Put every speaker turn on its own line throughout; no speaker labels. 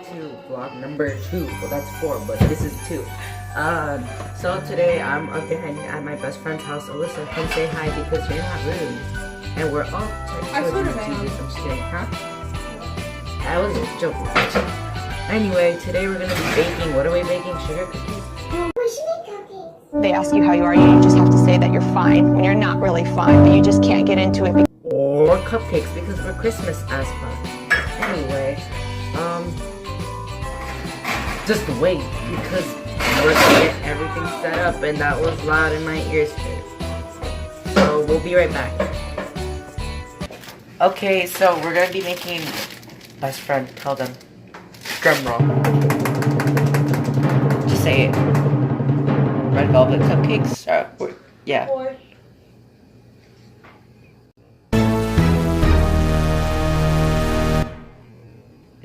to vlog number 2. Well, that's 4, but this is 2. So today I'm up behind at my best friend's house. Alyssa, come say hi because you're not rude. And we're all Jesus, I'm just kidding, huh? I was just joking. Anyway, today we're gonna be baking. What are we baking? Sugar cookies?
They ask you how you are, you just have to say that you're fine when you're not really fine, but you just can't get into it.
Or cupcakes because we're Christmas as fuck. Anyway, just wait because we're gonna get everything set up and that was loud in my ears. So we'll be right back. Okay, so we're gonna be making best friend, tell them. Drum roll. Just say it. Red velvet cupcakes. Yeah.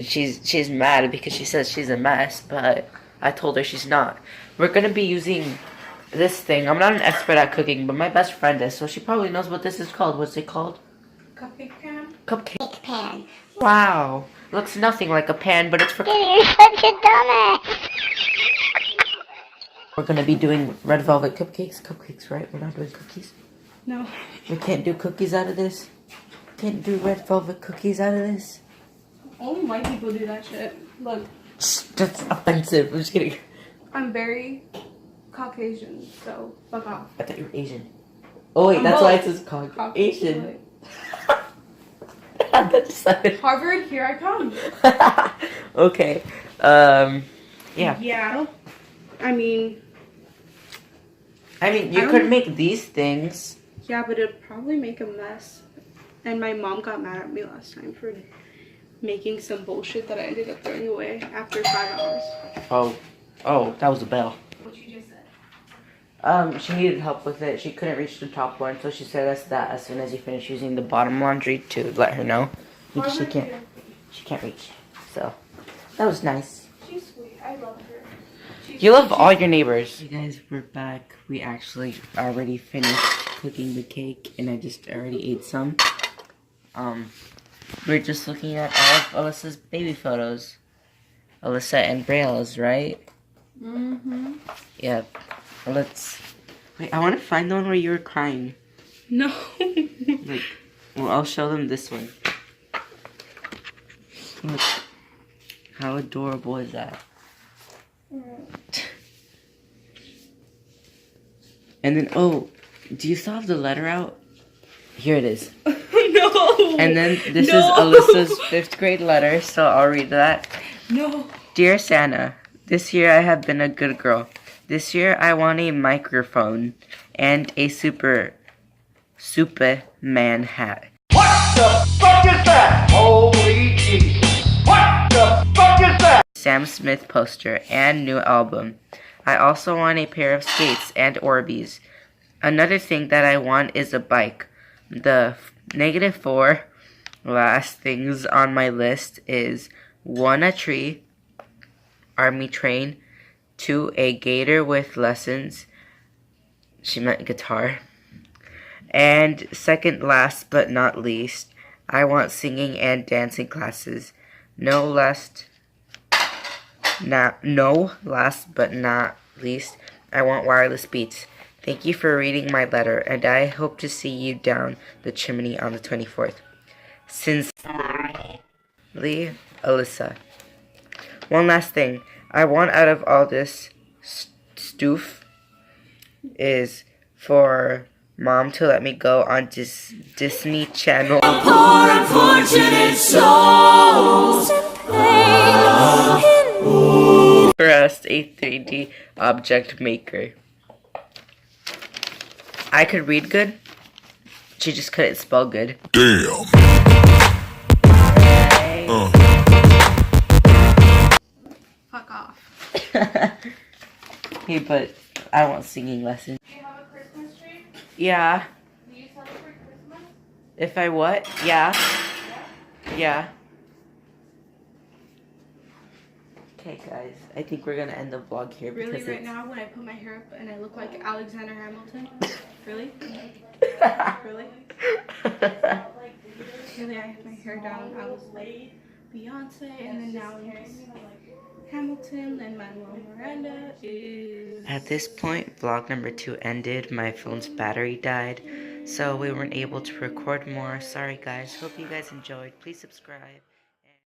She's mad because she says she's a mess, but I told her she's not. We're gonna be using this thing. I'm not an expert at cooking, but my best friend is, so she probably knows what this is called. What's it called?
Cupcake pan?
Cupcake pan. Wow. Looks nothing like a pan, but it's for...
You're such a dumbass.
We're gonna be doing red velvet cupcakes. Cupcakes, right? We're not doing cookies?
No.
We can't do cookies out of this? Can't do red velvet cookies out of this?
Only white people do that shit. Look.
That's offensive. I'm just kidding.
I'm very Caucasian, so fuck off.
I thought you were Asian. Oh wait, that's why it says Caucasian. That just sounded...
Harvard, here I come.
Okay. Yeah.
Yeah. I mean,
you could make these things.
yeah, but it'd probably make a mess. And my mom got mad at me last time for making some bullshit that I ended up throwing away after 5 hours.
Oh, that was a bell.
What you just said.
She needed help with it. She couldn't reach the top one, so she said us that as soon as you finish using the bottom laundry to let her know. Because she can't reach. So, that was nice.
She's sweet. I love her.
You love all your neighbors. Hey guys, we're back. We actually already finished cooking the cake, and I just already ate some. We're just looking at all of Alyssa's baby photos. Alyssa and Braille's, right?
Mm-hmm.
Yeah. Let's... Wait, I want to find the one where you were crying.
No.
Like, well, I'll show them this one. Look. How adorable is that? And then, oh, do you still have the letter out? Here it is.
No.
And then this is Alyssa's 5th grade letter, so I'll read that.
No.
Dear Santa, this year I have been a good girl. This year I want a microphone and a Superman hat.
What the fuck is that? Holy Jesus. What the fuck is that?
Sam Smith poster and new album. I also want a pair of skates and Orbeez. Another thing that I want is a bike. The -4 last things on my list is 1, a tree, army train, 2, a gator with lessons. She meant guitar. And second last but not least, I want singing and dancing classes. No last but not least, I want wireless beats. Thank you for reading my letter, and I hope to see you down the chimney on the 24th. Sincerely, Alyssa. One last thing. I want out of all this stoof is for Mom to let me go on Disney Channel.
Poor unfortunate souls
For us, a 3D object maker. I could read good. She just couldn't spell good.
Damn.
Fuck off.
Hey, but I want singing lessons.
Do you have a Christmas tree?
Yeah.
Do you celebrate Christmas?
If I what? Yeah. Yeah. Okay, guys. I think we're gonna end the vlog here
Really,
because
right now when I put my hair up and I look like Alexander Hamilton? Really? Really? Really, I had my hair down. I was like Beyonce, and then now I'm just Hamilton, and Manuel Miranda is...
At this point, vlog number 2 ended. My phone's battery died, so we weren't able to record more. Sorry guys, hope you guys enjoyed. Please subscribe.